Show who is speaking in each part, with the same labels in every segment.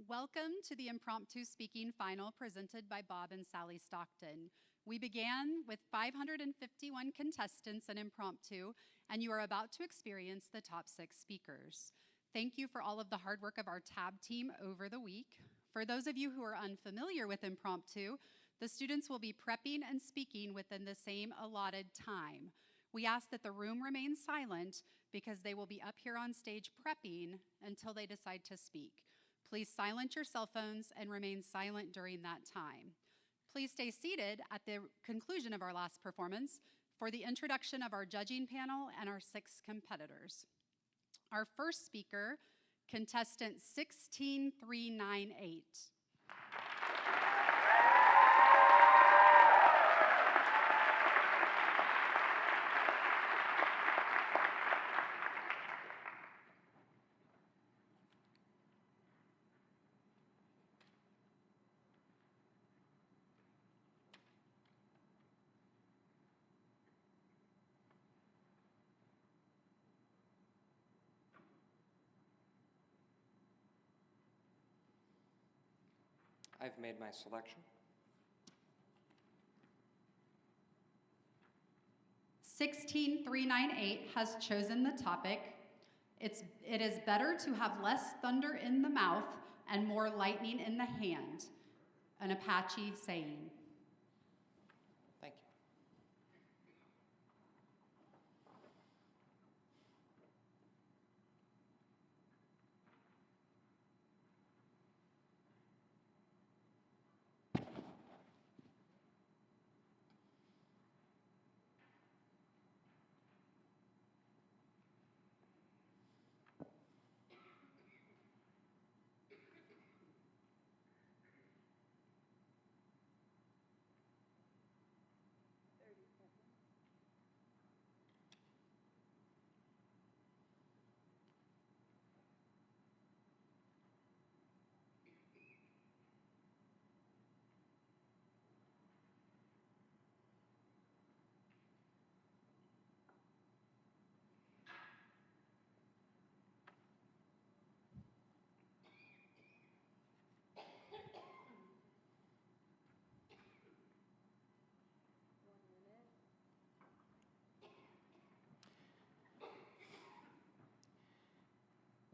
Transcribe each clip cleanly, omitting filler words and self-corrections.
Speaker 1: Welcome to the Impromptu Speaking Final presented by Bob and Sally Stockton. We began with 551 contestants in Impromptu, and you are about to experience the top 6 speakers. Thank you for all of the hard work of our tab team over the week. For those of you who are unfamiliar with Impromptu, the students will be prepping and speaking within the same allotted time. We ask that the room remain silent because they will be up here on stage prepping until they decide to speak. Please silence your cell phones and remain silent during that time. Please stay seated at the conclusion of our last performance for the introduction of our judging panel and our 6 competitors. Our first speaker, contestant 16398.
Speaker 2: I've made my selection.
Speaker 1: 16398 has chosen the topic. It is better to have less thunder in the mouth and more lightning in the hand, an Apache saying.
Speaker 2: Thank you.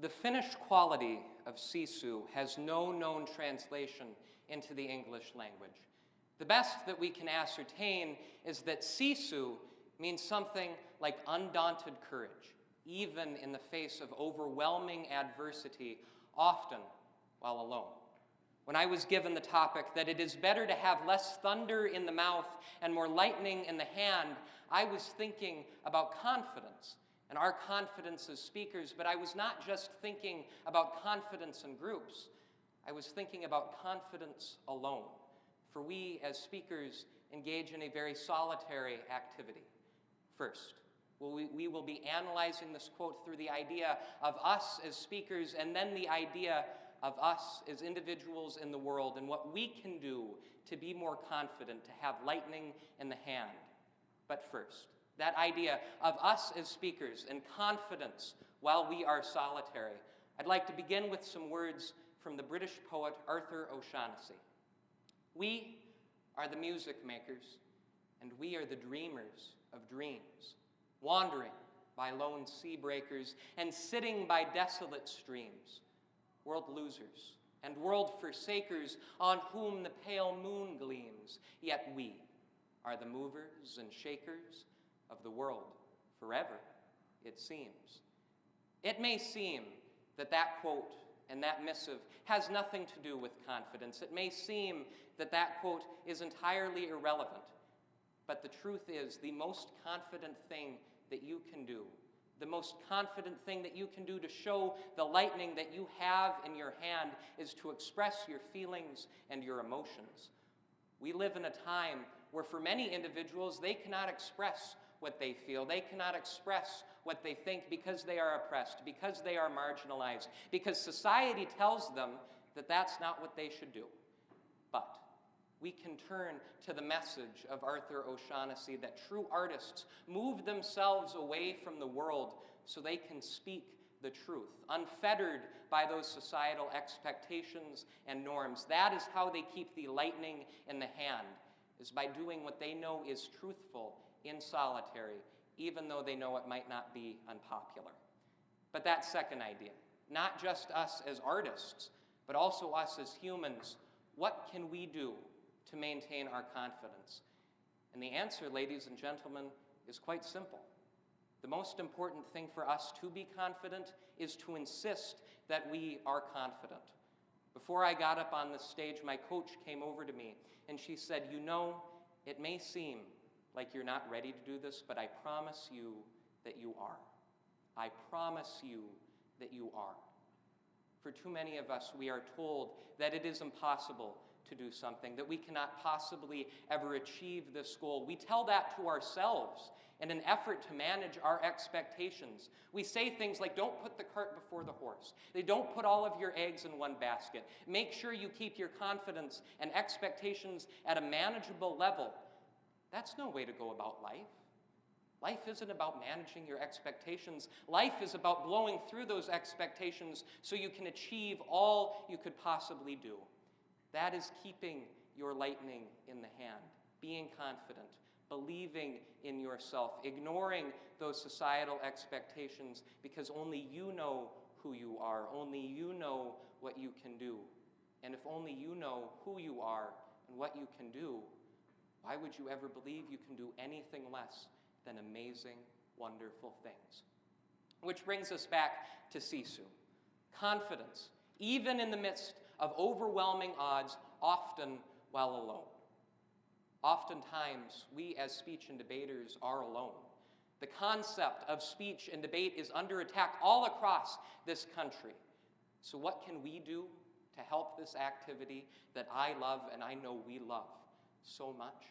Speaker 2: The Finnish quality of sisu has no known translation into the English language. The best that we can ascertain is that sisu means something like undaunted courage, even in the face of overwhelming adversity, often while alone. When I was given the topic that it is better to have less thunder in the mouth and more lightning in the hand, I was thinking about confidence and our confidence as speakers, but I was not just thinking about confidence in groups. I was thinking about confidence alone, for we as speakers engage in a very solitary activity. First, we will be analyzing this quote through the idea of us as speakers and then the idea of us as individuals in the world and what we can do to be more confident, to have lightning in the hand. But first, that idea of us as speakers and confidence while we are solitary. I'd like to begin with some words from the British poet Arthur O'Shaughnessy. We are the music makers, and we are the dreamers of dreams, wandering by lone sea breakers and sitting by desolate streams, world losers and world forsakers on whom the pale moon gleams, yet we are the movers and shakers of the world forever, it seems. It may seem that that quote and that missive has nothing to do with confidence. It may seem that that quote is entirely irrelevant. But the truth is, the most confident thing that you can do, the most confident thing that you can do to show the lightning that you have in your hand is to express your feelings and your emotions. We live in a time where for many individuals, they cannot express what they feel. They cannot express what they think because they are oppressed, because they are marginalized, because society tells them that that's not what they should do. But we can turn to the message of Arthur O'Shaughnessy that true artists move themselves away from the world so they can speak the truth, unfettered by those societal expectations and norms. That is how they keep the lightning in the hand, is by doing what they know is truthful in solitary, even though they know it might not be unpopular. But that second idea, not just us as artists, but also us as humans, what can we do to maintain our confidence? And the answer, ladies and gentlemen, is quite simple. The most important thing for us to be confident is to insist that we are confident. Before I got up on the stage, my coach came over to me and she said, "You know, it may seem like you're not ready to do this, but I promise you that you are. I promise you that you are." For too many of us, we are told that it is impossible to do something, that we cannot possibly ever achieve this goal. We tell that to ourselves in an effort to manage our expectations. We say things like, don't put the cart before the horse. They don't put all of your eggs in one basket. Make sure you keep your confidence and expectations at a manageable level. That's no way to go about life. Life isn't about managing your expectations. Life is about blowing through those expectations so you can achieve all you could possibly do. That is keeping your lightning in the hand, being confident, believing in yourself, ignoring those societal expectations, because only you know who you are, only you know what you can do. And if only you know who you are and what you can do, why would you ever believe you can do anything less than amazing, wonderful things? Which brings us back to Sisu. Confidence, even in the midst of overwhelming odds, often while alone. Oftentimes, we as speech and debaters are alone. The concept of speech and debate is under attack all across this country. So what can we do to help this activity that I love and I know we love so much?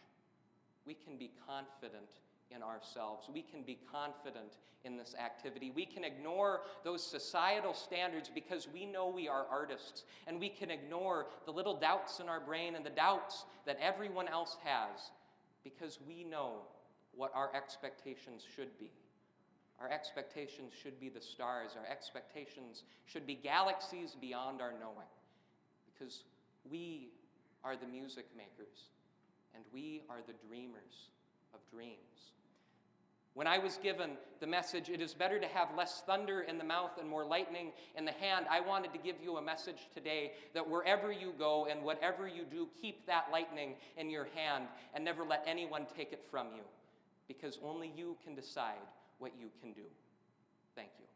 Speaker 2: We can be confident in ourselves. We can be confident in this activity. We can ignore those societal standards because we know we are artists, and we can ignore the little doubts in our brain and the doubts that everyone else has because we know what our expectations should be. Our expectations should be the stars. Our expectations should be galaxies beyond our knowing, because we are the music makers and we are the dreamers of dreams. When I was given the message, it is better to have less thunder in the mouth and more lightning in the hand, I wanted to give you a message today that wherever you go and whatever you do, keep that lightning in your hand and never let anyone take it from you, because only you can decide what you can do. Thank you.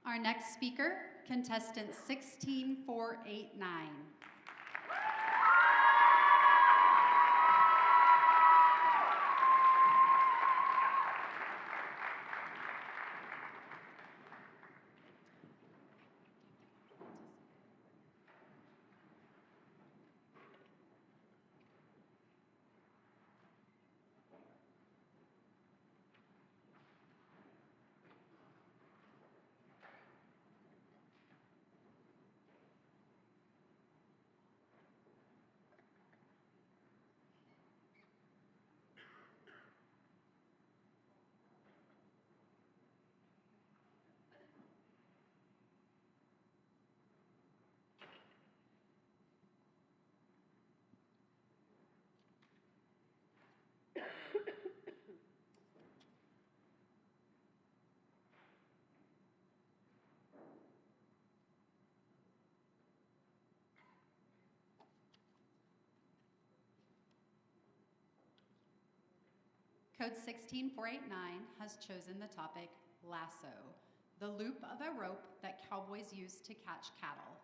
Speaker 1: Our next speaker, contestant 16489. Code 16489 has chosen the topic lasso, the loop of a rope that cowboys use to catch cattle.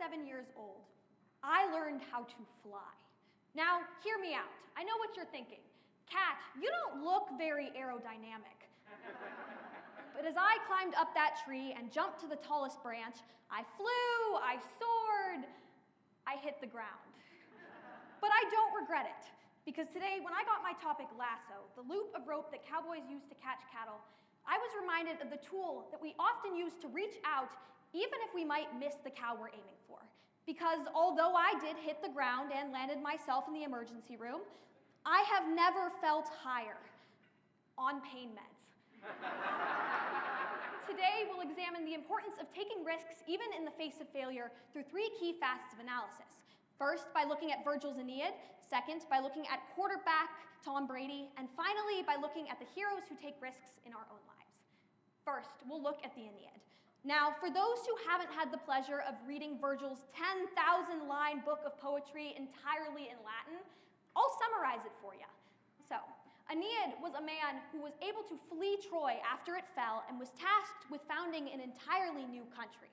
Speaker 3: 7 years old, I learned how to fly. Now, hear me out. I know what you're thinking. Kat, you don't look very aerodynamic. But as I climbed up that tree and jumped to the tallest branch, I flew, I soared, I hit the ground. But I don't regret it, because today, when I got my topic lasso, the loop of rope that cowboys use to catch cattle, I was reminded of the tool that we often use to reach out even if we might miss the cow we're aiming for. Because although I did hit the ground and landed myself in the emergency room, I have never felt higher on pain meds. Today, we'll examine the importance of taking risks even in the face of failure through 3 key facets of analysis. First, by looking at Virgil's Aeneid. Second, by looking at quarterback Tom Brady. And finally, by looking at the heroes who take risks in our own lives. First, we'll look at the Aeneid. Now, for those who haven't had the pleasure of reading Virgil's 10,000-line book of poetry entirely in Latin, I'll summarize it for you. So, Aeneid was a man who was able to flee Troy after it fell and was tasked with founding an entirely new country.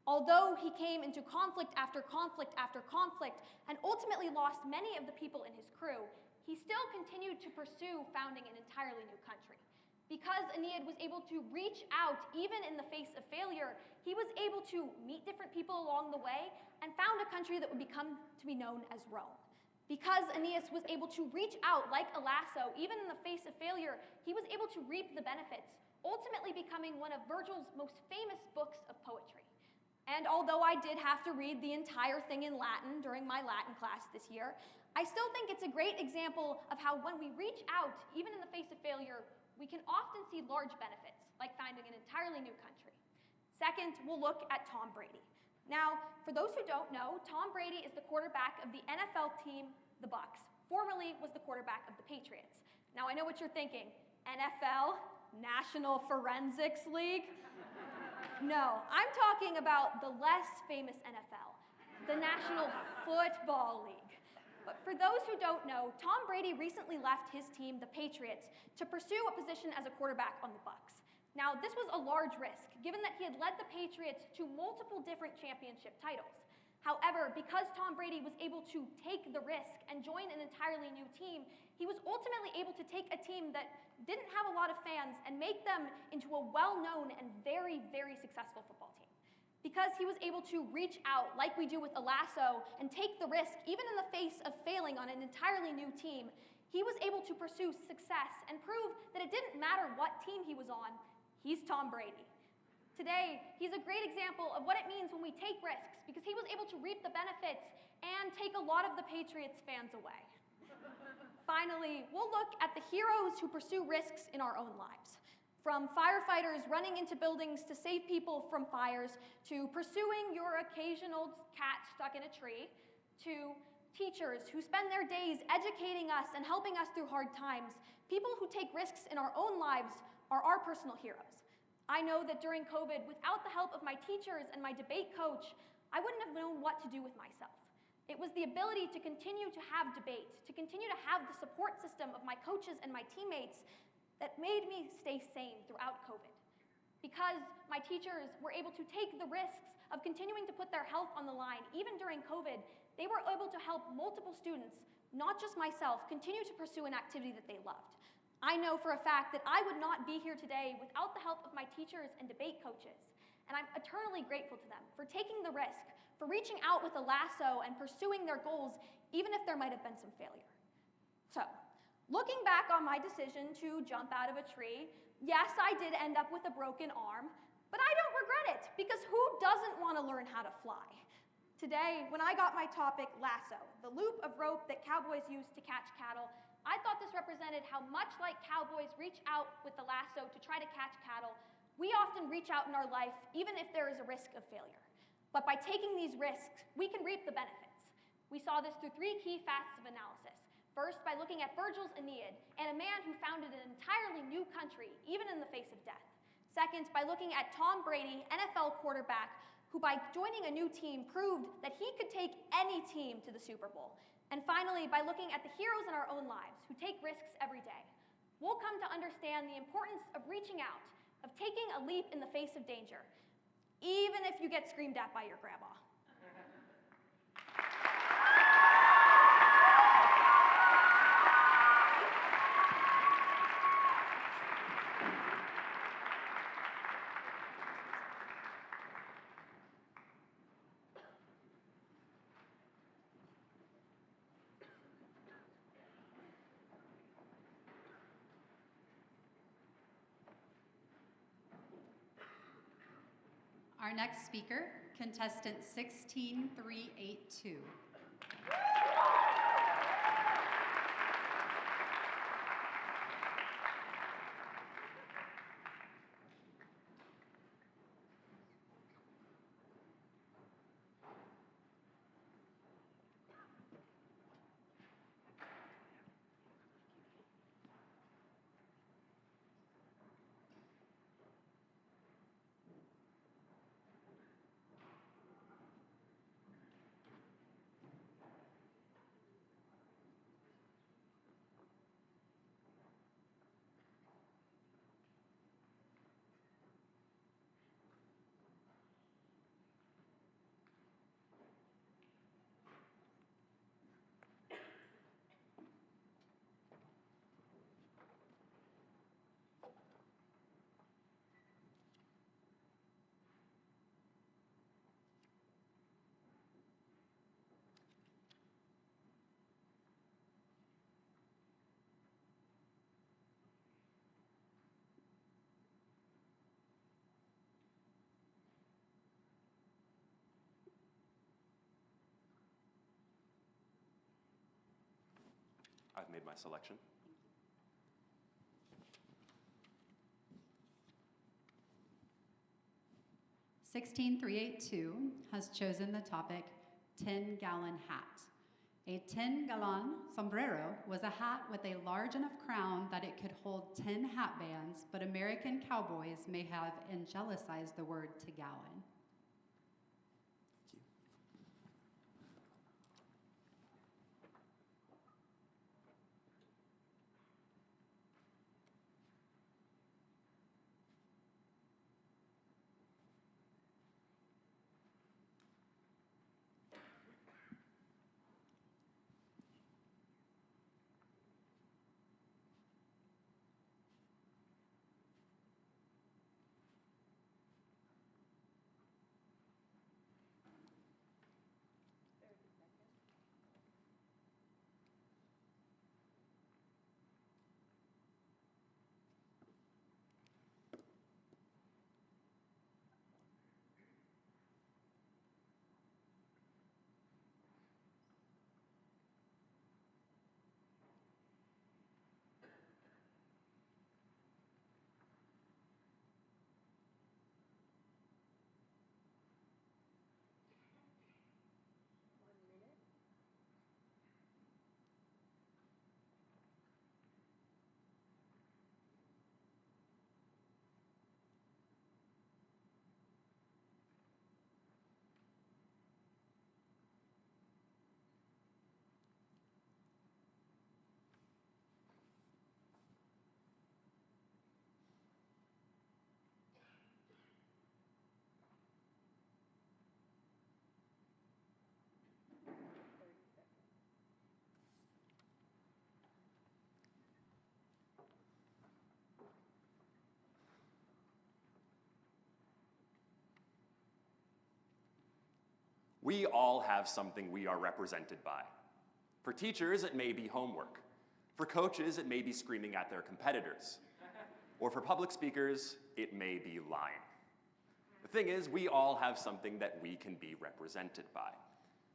Speaker 3: Although he came into conflict after conflict after conflict and ultimately lost many of the people in his crew, he still continued to pursue founding an entirely new country. Because Aeneid was able to reach out even in the face of failure, he was able to meet different people along the way and found a country that would become to be known as Rome. Because Aeneas was able to reach out like a lasso, even in the face of failure, he was able to reap the benefits, ultimately becoming one of Virgil's most famous books of poetry. And although I did have to read the entire thing in Latin during my Latin class this year, I still think it's a great example of how when we reach out, even in the face of failure, we can often see large benefits, like founding an entirely new country. Second, we'll look at Tom Brady. Now, for those who don't know, Tom Brady is the quarterback of the NFL team, the Bucs. Formerly was the quarterback of the Patriots. Now, I know what you're thinking. NFL, National Forensics League? No, I'm talking about the less famous NFL, the National Football League. But for those who don't know, Tom Brady recently left his team, the Patriots, to pursue a position as a quarterback on the Bucs. Now, this was a large risk, given that he had led the Patriots to multiple different championship titles. However, because Tom Brady was able to take the risk and join an entirely new team, he was ultimately able to take a team that didn't have a lot of fans and make them into a well-known and very, very successful football team. Because he was able to reach out, like we do with a lasso, and take the risk, even in the face of failing on an entirely new team, he was able to pursue success and prove that it didn't matter what team he was on. He's Tom Brady. Today, he's a great example of what it means when we take risks, because he was able to reap the benefits and take a lot of the Patriots fans away. Finally, we'll look at the heroes who pursue risks in our own lives. From firefighters running into buildings to save people from fires, to pursuing your occasional cat stuck in a tree, to teachers who spend their days educating us and helping us through hard times, people who take risks in our own lives are our personal heroes. I know that during COVID, without the help of my teachers and my debate coach, I wouldn't have known what to do with myself. It was the ability to continue to have debate, to continue to have the support system of my coaches and my teammates that made me stay sane throughout COVID. Because my teachers were able to take the risks of continuing to put their health on the line, even during COVID, they were able to help multiple students, not just myself, continue to pursue an activity that they loved. I know for a fact that I would not be here today without the help of my teachers and debate coaches. And I'm eternally grateful to them for taking the risk, for reaching out with a lasso and pursuing their goals, even if there might have been some failure. So, looking back on my decision to jump out of a tree, yes, I did end up with a broken arm, but I don't regret it, because who doesn't want to learn how to fly? Today, when I got my topic, lasso, the loop of rope that cowboys use to catch cattle, I thought this represented how much like cowboys reach out with the lasso to try to catch cattle, we often reach out in our life even if there is a risk of failure. But by taking these risks, we can reap the benefits. We saw this through 3 key facets of analysis. First, by looking at Virgil's Aeneid and a man who founded an entirely new country, even in the face of death. Second, by looking at Tom Brady, NFL quarterback, who by joining a new team proved that he could take any team to the Super Bowl. And finally, by looking at the heroes in our own lives who take risks every day, we'll come to understand the importance of reaching out, of taking a leap in the face of danger, even if you get screamed at by your grandma.
Speaker 1: Our next speaker, contestant 16382.
Speaker 4: I've made my selection.
Speaker 1: (16382) has chosen the topic 10-gallon hat. A 10-gallon sombrero was a hat with a large enough crown that it could hold 10 hat bands, but American cowboys may have angelicized the word to gallon.
Speaker 4: We all have something we are represented by. For teachers, it may be homework. For coaches, it may be screaming at their competitors. Or for public speakers, it may be lying. The thing is, we all have something that we can be represented by.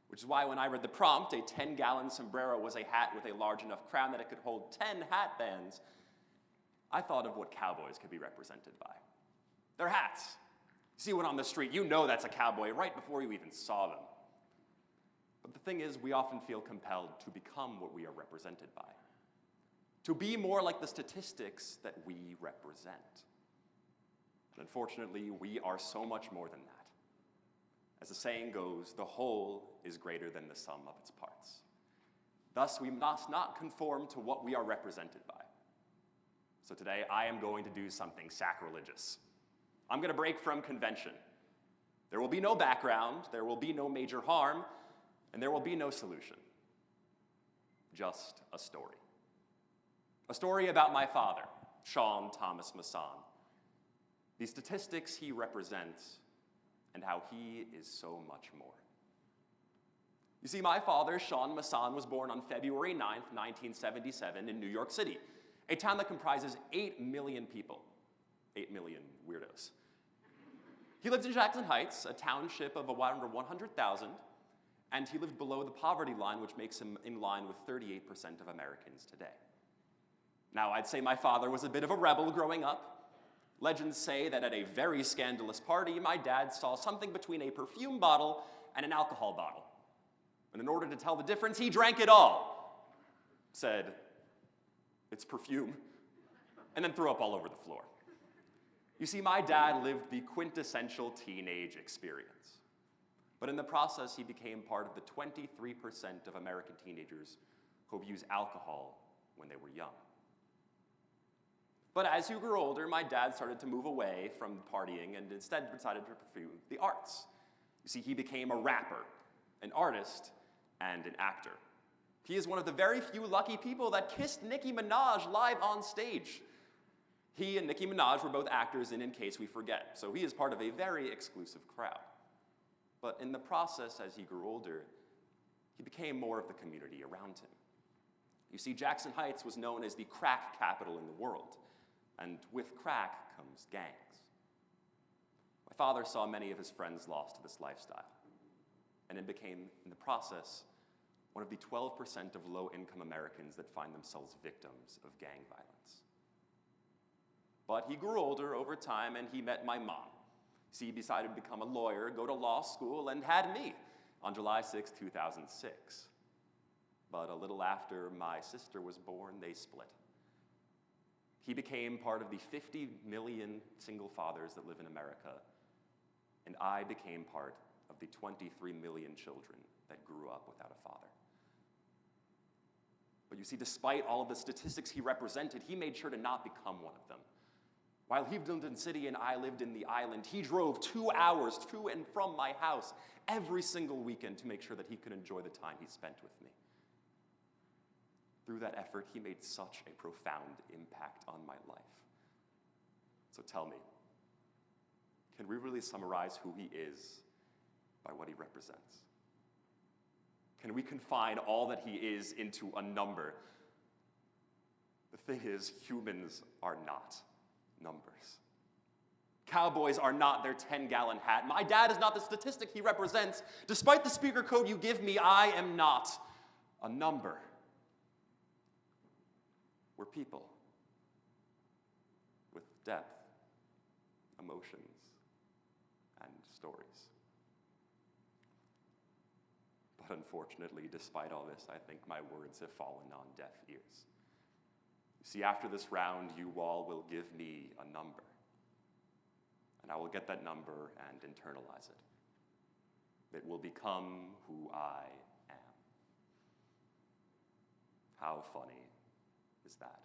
Speaker 4: Which is why when I read the prompt, a 10-gallon sombrero was a hat with a large enough crown that it could hold 10 hat bands, I thought of what cowboys could be represented by. Their hats. You see one on the street, you know that's a cowboy right before you even saw them. But the thing is, we often feel compelled to become what we are represented by. To be more like the statistics that we represent. And unfortunately, we are so much more than that. As the saying goes, the whole is greater than the sum of its parts. Thus, we must not conform to what we are represented by. So today, I am going to do something sacrilegious. I'm going to break from convention. There will be no background, there will be no major harm, and there will be no solution. Just a story. A story about my father, Sean Thomas Masson. The statistics he represents, and how he is so much more. You see, my father, Sean Masson, was born on February 9th, 1977 in New York City, a town that comprises 8 million people. 8 million weirdos. He lived in Jackson Heights, a township of around 100,000, and he lived below the poverty line, which makes him in line with 38% of Americans today. Now, I'd say my father was a bit of a rebel growing up. Legends say that at a very scandalous party, my dad saw something between a perfume bottle and an alcohol bottle. And in order to tell the difference, he drank it all. Said, "It's perfume," and then threw up all over the floor. You see, my dad lived the quintessential teenage experience. But in the process, he became part of the 23% of American teenagers who abuse alcohol when they were young. But as he grew older, my dad started to move away from partying and instead decided to pursue the arts. You see, he became a rapper, an artist, and an actor. He is one of the very few lucky people that kissed Nicki Minaj live on stage. He and Nicki Minaj were both actors in Case We Forget, so he is part of a very exclusive crowd. But in the process, as he grew older, he became more of the community around him. You see, Jackson Heights was known as the crack capital in the world, and with crack comes gangs. My father saw many of his friends lost to this lifestyle, and it became, in the process, one of the 12% of low-income Americans that find themselves victims of gang violence. But he grew older over time, and he met my mom. See, he decided to become a lawyer, go to law school, and had me on July 6, 2006. But a little after my sister was born, they split. He became part of the 50 million single fathers that live in America, and I became part of the 23 million children that grew up without a father. But you see, despite all of the statistics he represented, he made sure to not become one of them. While he lived in the city and I lived in the island, he drove 2 hours to and from my house every single weekend to make sure that he could enjoy the time he spent with me. Through that effort, he made such a profound impact on my life. So tell me, can we really summarize who he is by what he represents? Can we confine all that he is into a number? The thing is, humans are not numbers. Cowboys are not their 10-gallon hat. My dad is not the statistic he represents. Despite the speaker code you give me, I am not a number. We're people with depth, emotions, and stories. But unfortunately, despite all this, I think my words have fallen on deaf ears. You see, after this round, you all will give me a number, and I will get that number and internalize it. It will become who I am. How funny is that?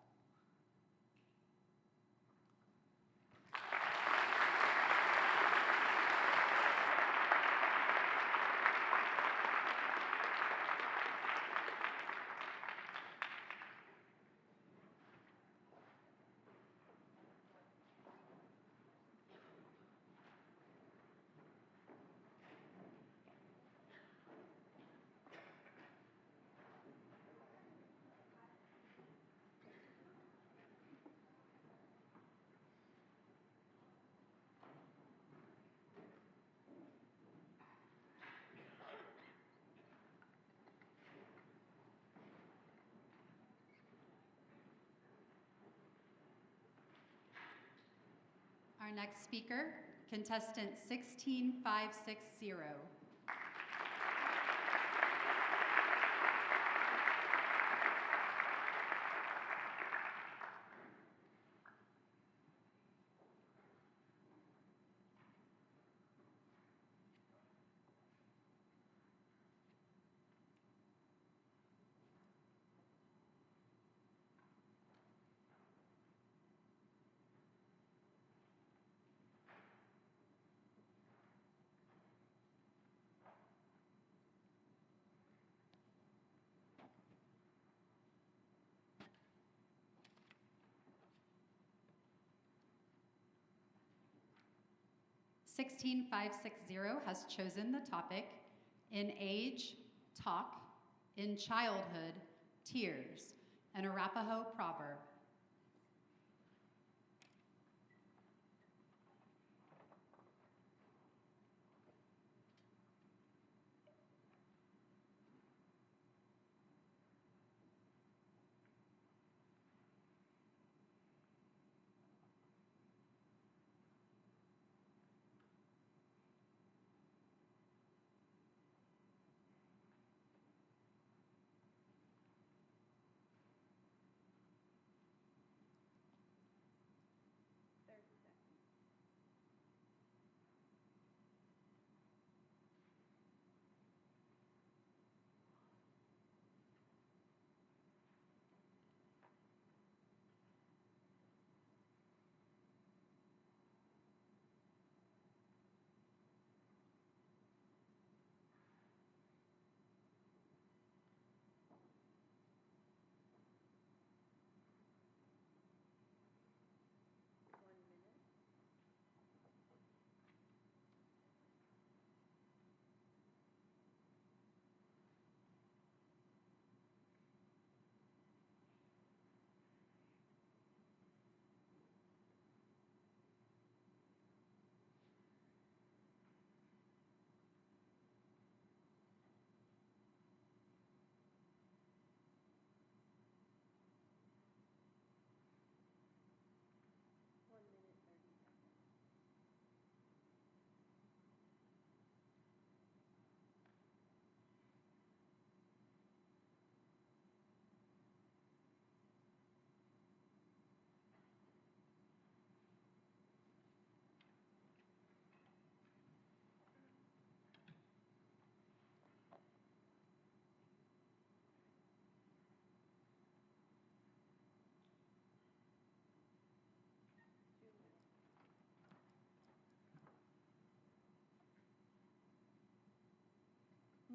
Speaker 1: Our next speaker, contestant 16560. (16560) has chosen the topic, In Age, Talk, in Childhood, Tears, an Arapaho proverb.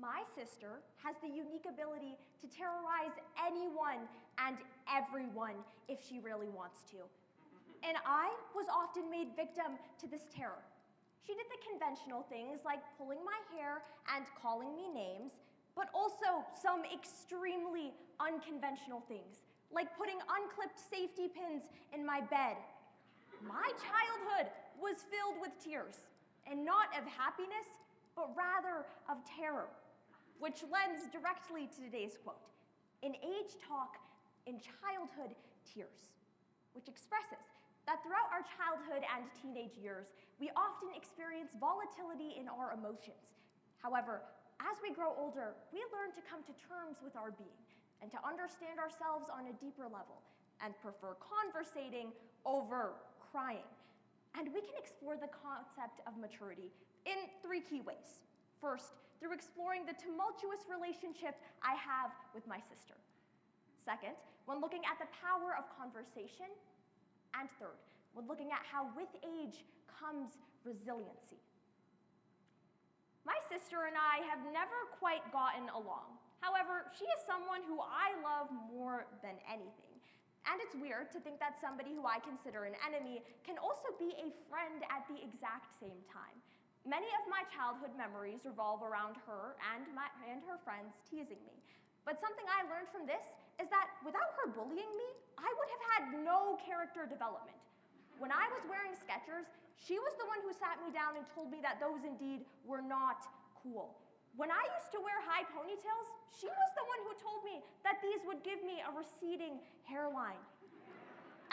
Speaker 3: My sister has the unique ability to terrorize anyone and everyone if she really wants to. And I was often made victim to this terror. She did the conventional things like pulling my hair and calling me names, but also some extremely unconventional things, like putting unclipped safety pins in my bed. My childhood was filled with tears, and not of happiness, but rather of terror, which lends directly to today's quote. In age talk, in childhood tears, which expresses that throughout our childhood and teenage years, we often experience volatility in our emotions. However, as we grow older, we learn to come to terms with our being and to understand ourselves on a deeper level and prefer conversating over crying. And we can explore the concept of maturity in 3 key ways. First, through exploring the tumultuous relationship I have with my sister. Second, when looking at the power of conversation. And third, when looking at how with age comes resiliency. My sister and I have never quite gotten along. However, she is someone who I love more than anything. And it's weird to think that somebody who I consider an enemy can also be a friend at the exact same time. Many of my childhood memories revolve around her and her friends teasing me. But something I learned from this is that without her bullying me, I would have had no character development. When I was wearing Skechers, she was the one who sat me down and told me that those indeed were not cool. When I used to wear high ponytails, she was the one who told me that these would give me a receding hairline.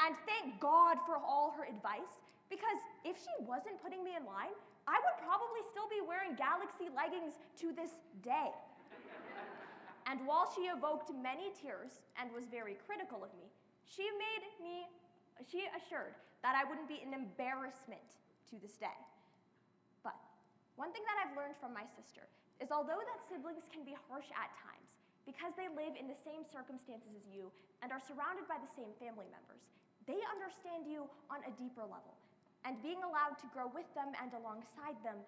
Speaker 3: And thank God for all her advice, because if she wasn't putting me in line, I would probably still be wearing Galaxy leggings to this day. And while she evoked many tears and was very critical of me, she assured that I wouldn't be an embarrassment to this day. But one thing that I've learned from my sister is although that siblings can be harsh at times, because they live in the same circumstances as you and are surrounded by the same family members, they understand you on a deeper level. And being allowed to grow with them and alongside them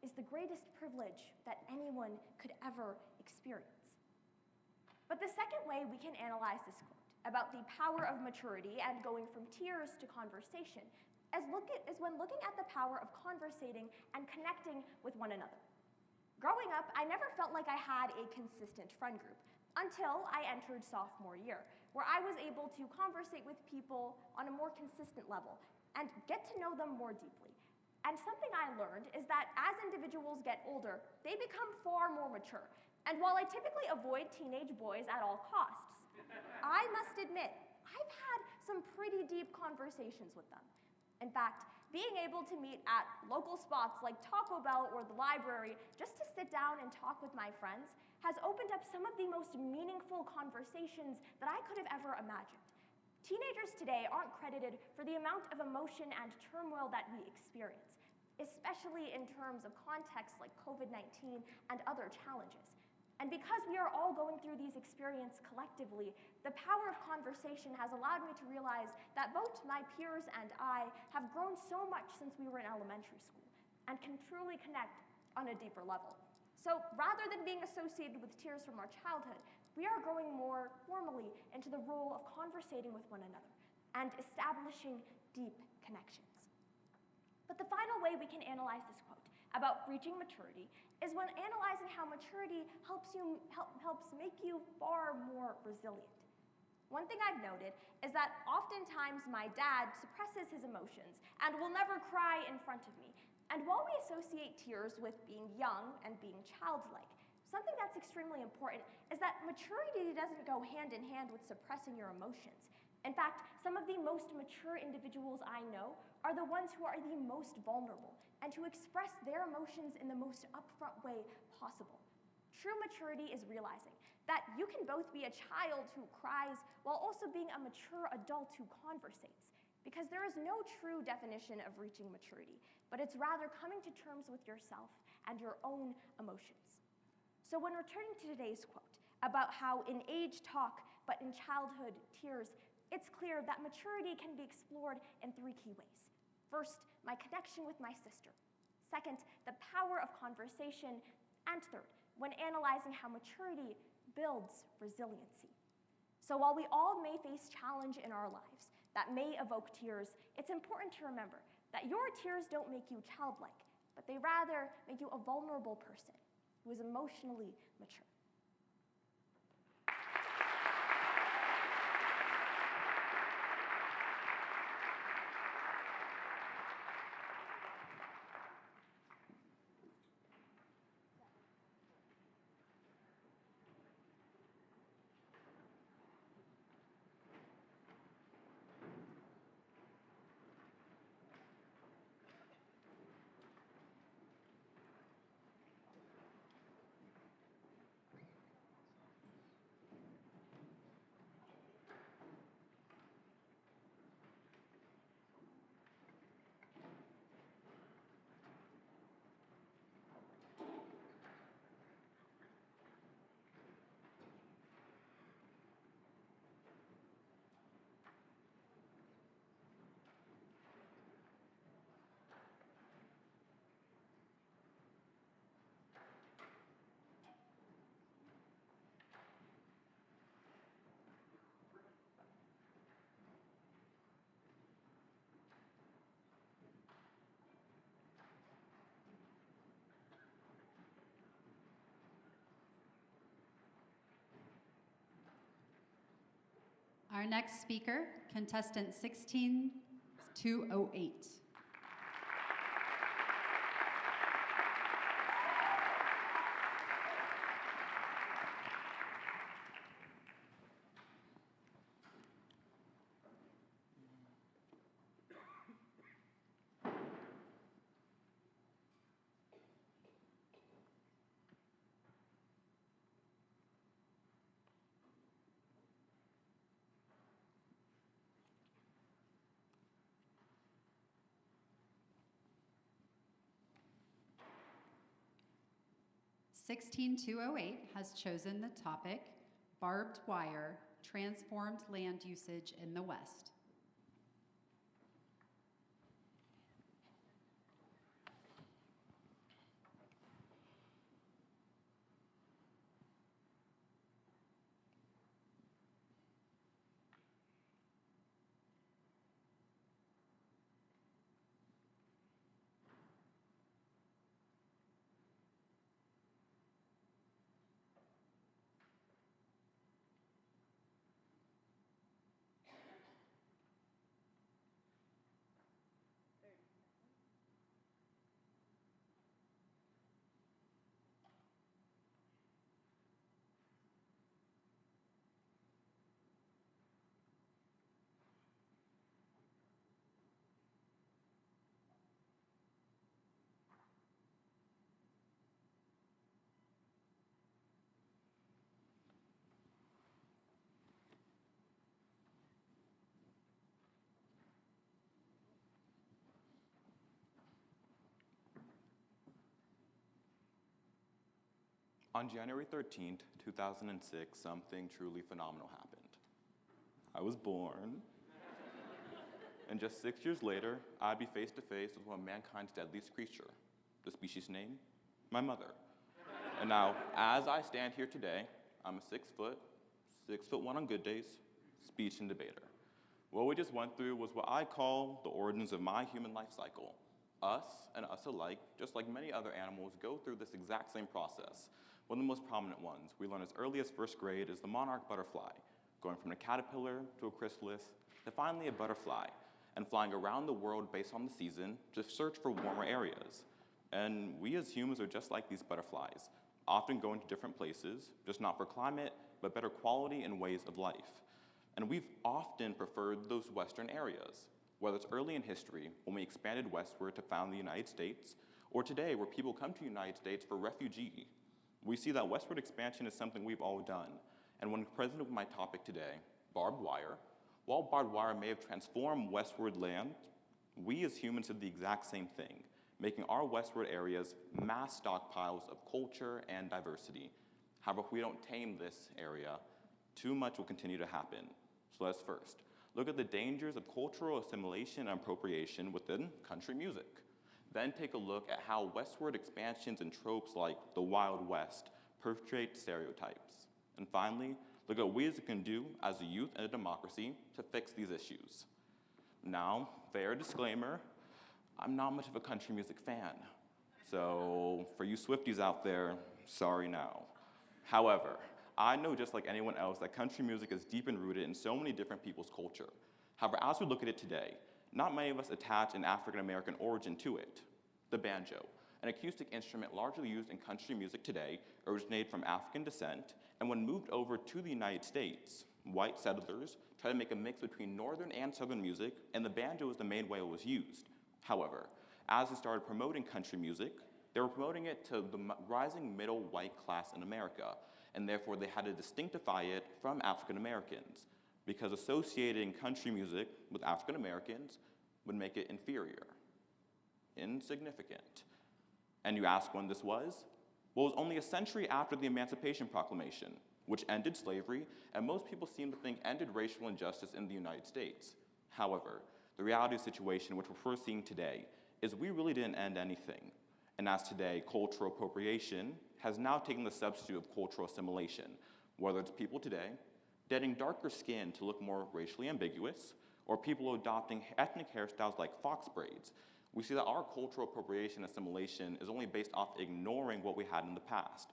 Speaker 3: is the greatest privilege that anyone could ever experience. But the second way we can analyze this quote about the power of maturity and going from tears to conversation is when looking at the power of conversating and connecting with one another. Growing up, I never felt like I had a consistent friend group until I entered sophomore year, where I was able to conversate with people on a more consistent level and get to know them more deeply. And something I learned is that as individuals get older, they become far more mature. And while I typically avoid teenage boys at all costs, I must admit, I've had some pretty deep conversations with them. In fact, being able to meet at local spots like Taco Bell or the library just to sit down and talk with my friends has opened up some of the most meaningful conversations that I could have ever imagined. Teenagers today aren't credited for the amount of emotion and turmoil that we experience, especially in terms of contexts like COVID-19 and other challenges. And because we are all going through these experiences collectively, the power of conversation has allowed me to realize that both my peers and I have grown so much since we were in elementary school and can truly connect on a deeper level. So rather than being associated with tears from our childhood, we are growing more formally into the role of conversating with one another and establishing deep connections. But the final way we can analyze this quote about reaching maturity is when analyzing how maturity helps make you far more resilient. One thing I've noted is that oftentimes my dad suppresses his emotions and will never cry in front of me. And while we associate tears with being young and being childlike, something that's extremely important is that maturity doesn't go hand in hand with suppressing your emotions. In fact, some of the most mature individuals I know are the ones who are the most vulnerable and who express their emotions in the most upfront way possible. True maturity is realizing that you can both be a child who cries while also being a mature adult who conversates, because there is no true definition of reaching maturity, but it's rather coming to terms with yourself and your own emotions. So when returning to today's quote about how in age talk, but in childhood tears, it's clear that maturity can be explored in 3 key ways. First, my connection with my sister. Second, the power of conversation. And third, when analyzing how maturity builds resiliency. So while we all may face challenge in our lives that may evoke tears, it's important to remember that your tears don't make you childlike, but they rather make you a vulnerable person who is emotionally mature.
Speaker 1: Our next speaker, contestant 16208. (16208) has chosen the topic, Barbed Wire, Transformed Land Usage in the West.
Speaker 5: On January 13th, 2006, something truly phenomenal happened. I was born, and just 6 years later, I'd be face to face with one of mankind's deadliest creature. The species name? My mother. And now, as I stand here today, I'm a 6'1" on good days, speech and debater. What we just went through was what I call the origins of my human life cycle. Us and us alike, just like many other animals, go through this exact same process. One of the most prominent ones we learn as early as first grade is the monarch butterfly, going from a caterpillar to a chrysalis to finally a butterfly, and flying around the world based on the season to search for warmer areas. And we as humans are just like these butterflies, often going to different places, just not for climate, but better quality and ways of life. And we've often preferred those western areas, whether it's early in history when we expanded westward to found the United States, or today where people come to the United States for refugee. We see that westward expansion is something we've all done. And when presented with my topic today, barbed wire, while barbed wire may have transformed westward land, we as humans did the exact same thing, making our westward areas mass stockpiles of culture and diversity. However, if we don't tame this area, too much will continue to happen. So let's first look at the dangers of cultural assimilation and appropriation within country music. Then take a look at how westward expansions and tropes like the Wild West perpetuate stereotypes. And finally, look at what we can do as a youth and a democracy to fix these issues. Now, fair disclaimer, I'm not much of a country music fan. So for you Swifties out there, sorry now. However, I know just like anyone else that country music is deep and rooted in so many different people's culture. However, as we look at it today, not many of us attach an African-American origin to it. The banjo, an acoustic instrument largely used in country music today, originated from African descent, and when moved over to the United States, white settlers tried to make a mix between northern and southern music, and the banjo was the main way it was used. However, as they started promoting country music, they were promoting it to the rising middle white class in America, and therefore they had to distinctify it from African Americans, because associating country music with African Americans would make it inferior, insignificant. And you ask when this was? Well, it was only a century after the Emancipation Proclamation, which ended slavery, and most people seem to think ended racial injustice in the United States. However, the reality of the situation, which we're first seeing today, is we really didn't end anything. And as today, cultural appropriation has now taken the substitute of cultural assimilation, whether it's people today getting darker skin to look more racially ambiguous, or people adopting ethnic hairstyles like fox braids. We see that our cultural appropriation assimilation is only based off ignoring what we had in the past.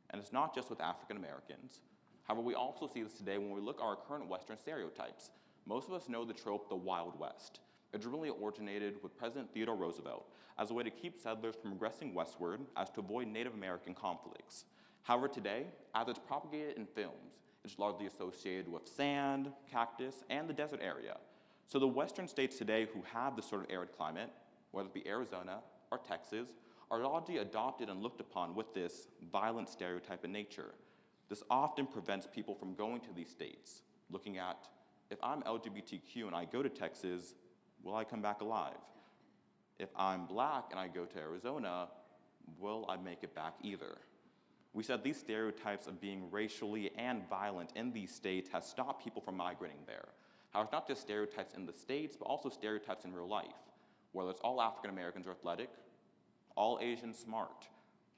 Speaker 5: And it's not just with African Americans. However, we also see this today when we look at our current Western stereotypes. Most of us know the trope, the Wild West. It really originated with President Theodore Roosevelt as a way to keep settlers from progressing westward as to avoid Native American conflicts. However, today, as it's propagated in films, it's largely associated with sand, cactus, and the desert area. So the Western states today who have this sort of arid climate, whether it be Arizona or Texas, are largely adopted and looked upon with this violent stereotype in nature. This often prevents people from going to these states, looking at, if I'm LGBTQ and I go to Texas, will I come back alive? If I'm black and I go to Arizona, will I make it back either? We said these stereotypes of being racially and violent in these states has stopped people from migrating there. However, it's not just stereotypes in the states, but also stereotypes in real life, whether it's all African Americans are athletic, all Asians smart,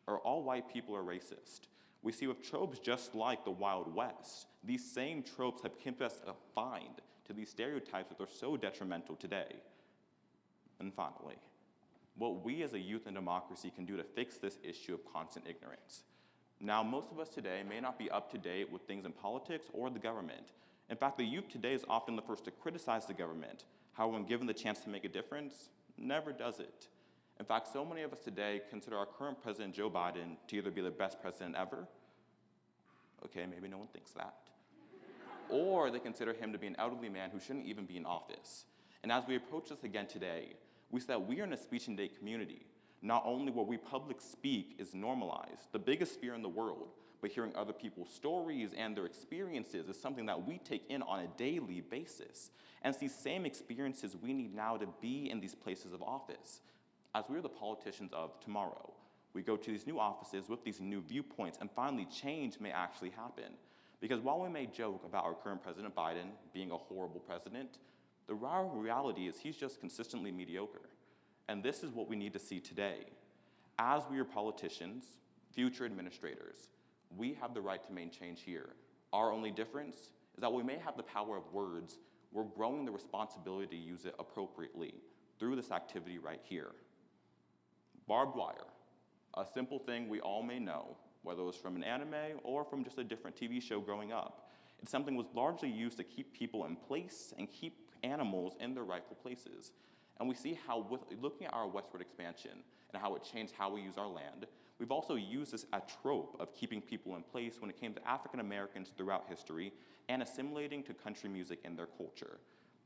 Speaker 5: or all white people are racist. We see with tropes just like the Wild West, these same tropes have kept us confined to these stereotypes that are so detrimental today. And finally, what we as a youth and democracy can do to fix this issue of constant ignorance. Now, most of us today may not be up to date with things in politics or the government. In fact, the youth today is often the first to criticize the government. However, when given the chance to make a difference, never does it. In fact, so many of us today consider our current president, Joe Biden, to either be the best president ever, okay, maybe no one thinks that, or they consider him to be an elderly man who shouldn't even be in office. And as we approach this again today, we see that we are in a speech and debate community. Not only where we public speak is normalized, the biggest fear in the world, but hearing other people's stories and their experiences is something that we take in on a daily basis. And it's these same experiences we need now to be in these places of office. As we are the politicians of tomorrow, we go to these new offices with these new viewpoints, and finally change may actually happen. Because while we may joke about our current President Biden being a horrible president, the raw reality is he's just consistently mediocre. And this is what we need to see today. As we are politicians, future administrators, we have the right to make change here. Our only difference is that we may have the power of words, we're growing the responsibility to use it appropriately through this activity right here. Barbed wire, a simple thing we all may know, whether it was from an anime or from just a different TV show growing up. It's something that was largely used to keep people in place and keep animals in their rightful places. And we see how, with looking at our westward expansion and how it changed how we use our land, we've also used this a trope of keeping people in place when it came to African Americans throughout history and assimilating to country music and their culture.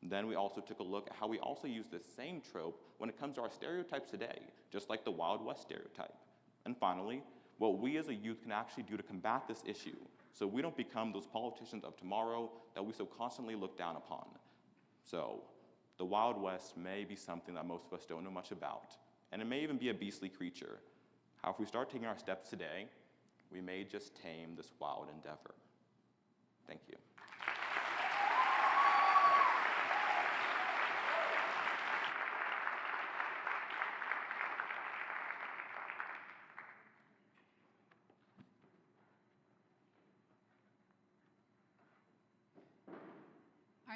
Speaker 5: Then we also took a look at how we also use this same trope when it comes to our stereotypes today, just like the Wild West stereotype. And finally, what we as a youth can actually do to combat this issue so we don't become those politicians of tomorrow that we so constantly look down upon. So, the Wild West may be something that most of us don't know much about, and it may even be a beastly creature. How if we start taking our steps today, we may just tame this wild endeavor. Thank you.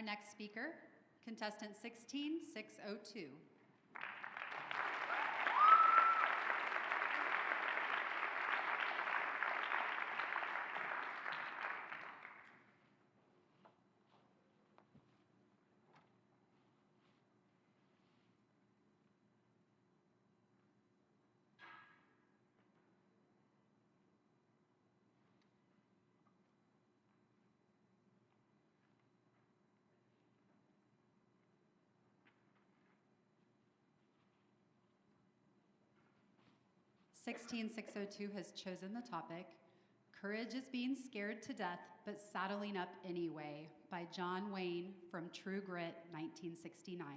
Speaker 1: Our next speaker, contestant 16602. (16602) has chosen the topic, Courage is Being Scared to Death but Saddling Up Anyway, by John Wayne from True Grit, 1969.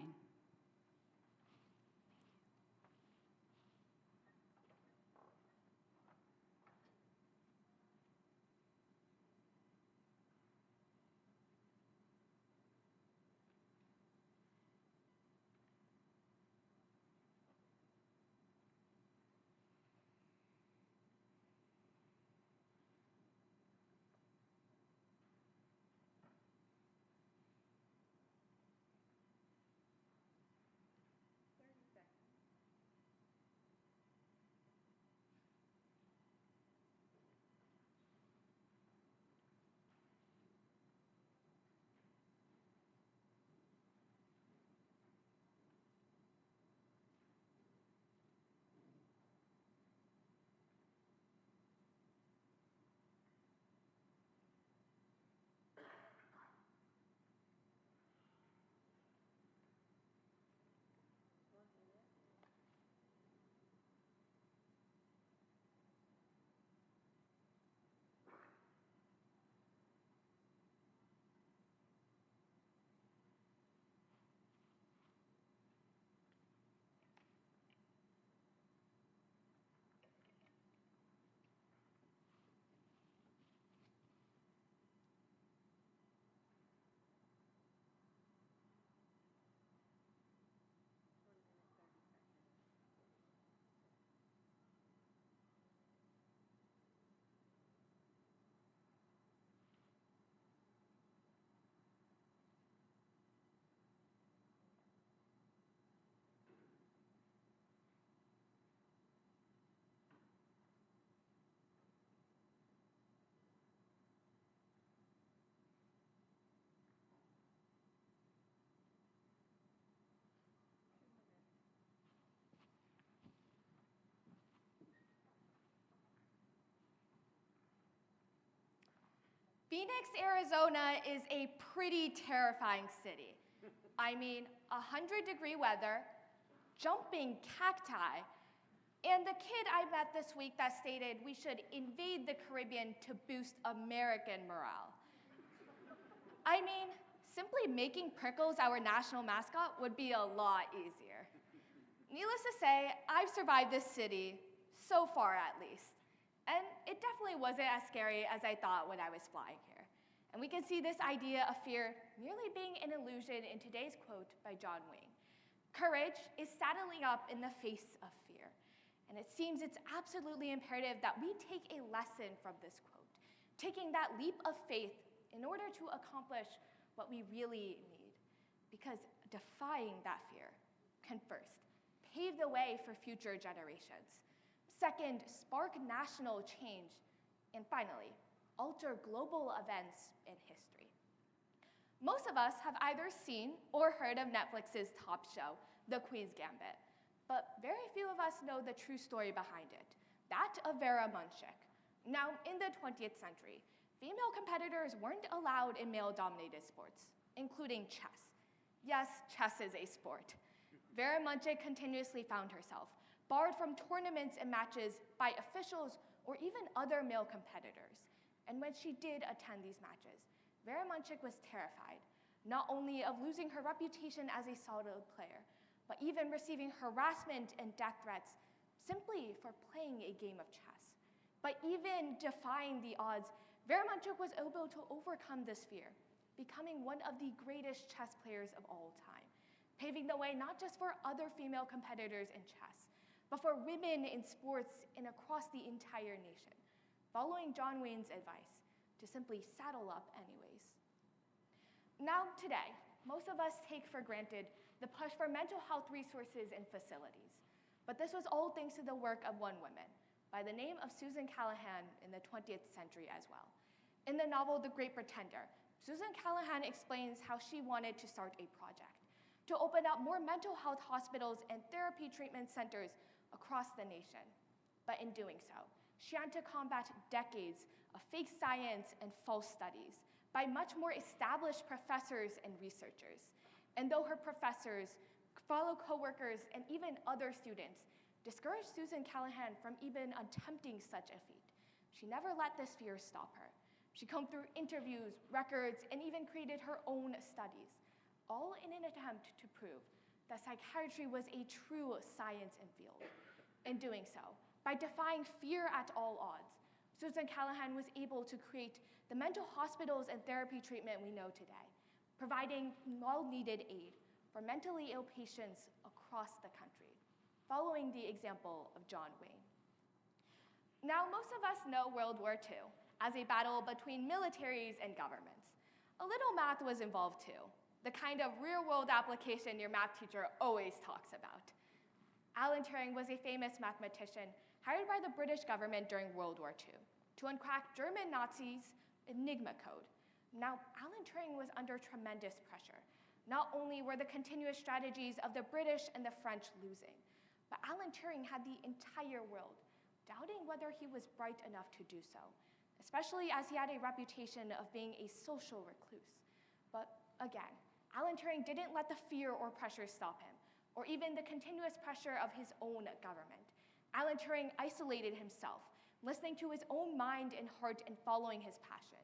Speaker 3: Phoenix, Arizona is a pretty terrifying city. I mean, 100-degree weather, jumping cacti, and the kid I met this week that stated we should invade the Caribbean to boost American morale. I mean, simply making Prickles our national mascot would be a lot easier. Needless to say, I've survived this city, so far at least. And it definitely wasn't as scary as I thought when I was flying here. And we can see this idea of fear merely being an illusion in today's quote by John Wayne. Courage is saddling up in the face of fear. And it seems it's absolutely imperative that we take a lesson from this quote, taking that leap of faith in order to accomplish what we really need. Because defying that fear can first pave the way for future generations. Second, spark national change. And finally, alter global events in history. Most of us have either seen or heard of Netflix's top show, The Queen's Gambit, but very few of us know the true story behind it, that of Vera Munchik. Now, in the 20th century, female competitors weren't allowed in male-dominated sports, including chess. Yes, chess is a sport. Vera Munchik continuously found herself barred from tournaments and matches by officials or even other male competitors. And when she did attend these matches, Vera Munchik was terrified, not only of losing her reputation as a solid player, but even receiving harassment and death threats simply for playing a game of chess. But even defying the odds, Vera Munchik was able to overcome this fear, becoming one of the greatest chess players of all time, paving the way not just for other female competitors in chess, but for women in sports and across the entire nation, following John Wayne's advice to simply saddle up anyways.
Speaker 6: Now, today, most of us take for granted the push for mental health resources and facilities. But this was all thanks to the work of one woman by the name of Susan Callahan in the 20th century as well. In the novel The Great Pretender, Susan Callahan explains how she wanted to start a project to open up more mental health hospitals and therapy treatment centers across the nation. But in doing so, she had to combat decades of fake science and false studies by much more established professors and researchers. And though her professors, fellow coworkers, and even other students discouraged Susan Callahan from even attempting such a feat, she never let this fear stop her. She combed through interviews, records, and even created her own studies, all in an attempt to prove that psychiatry was a true science and field. In doing so, by defying fear at all odds, Susan Callahan was able to create the mental hospitals and therapy treatment we know today, providing well-needed aid for mentally ill patients across the country, following the example of John Wayne. Now, most of us know World War II as a battle between militaries and governments. A little math was involved too, the kind of real-world application your math teacher always talks about. Alan Turing was a famous mathematician hired by the British government during World War II to uncrack German Nazis' Enigma code. Now, Alan Turing was under tremendous pressure. Not only were the continuous strategies of the British and the French losing, but Alan Turing had the entire world doubting whether he was bright enough to do so, especially as he had a reputation of being a social recluse. But again, Alan Turing didn't let the fear or pressure stop him, or even the continuous pressure of his own government. Alan Turing isolated himself, listening to his own mind and heart and following his passion.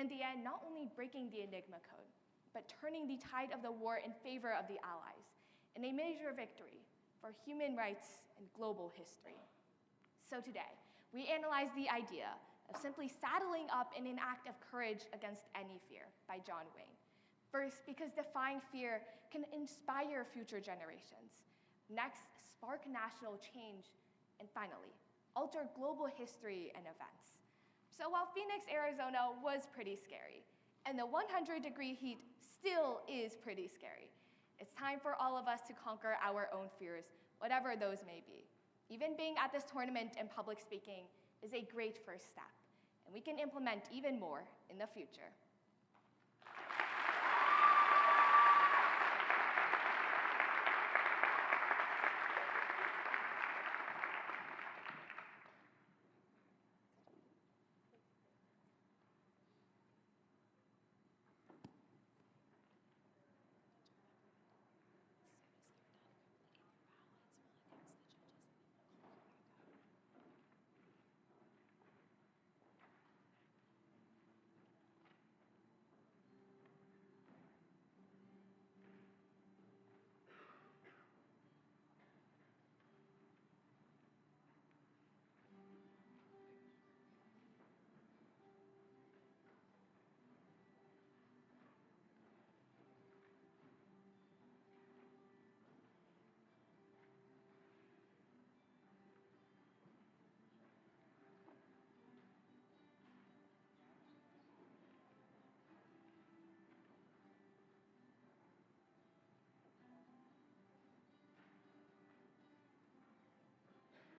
Speaker 6: In the end, not only breaking the Enigma code, but turning the tide of the war in favor of the Allies, in a major victory for human rights and global history. So today, we analyze the idea of simply saddling up in an act of courage against any fear by John Wayne. First, because defying fear can inspire future generations. Next, spark national change. And finally, alter global history and events. So while Phoenix, Arizona was pretty scary, and the 100-degree heat still is pretty scary, it's time for all of us to conquer our own fears, whatever those may be. Even being at this tournament and public speaking is a great first step, and we can implement even more in the future.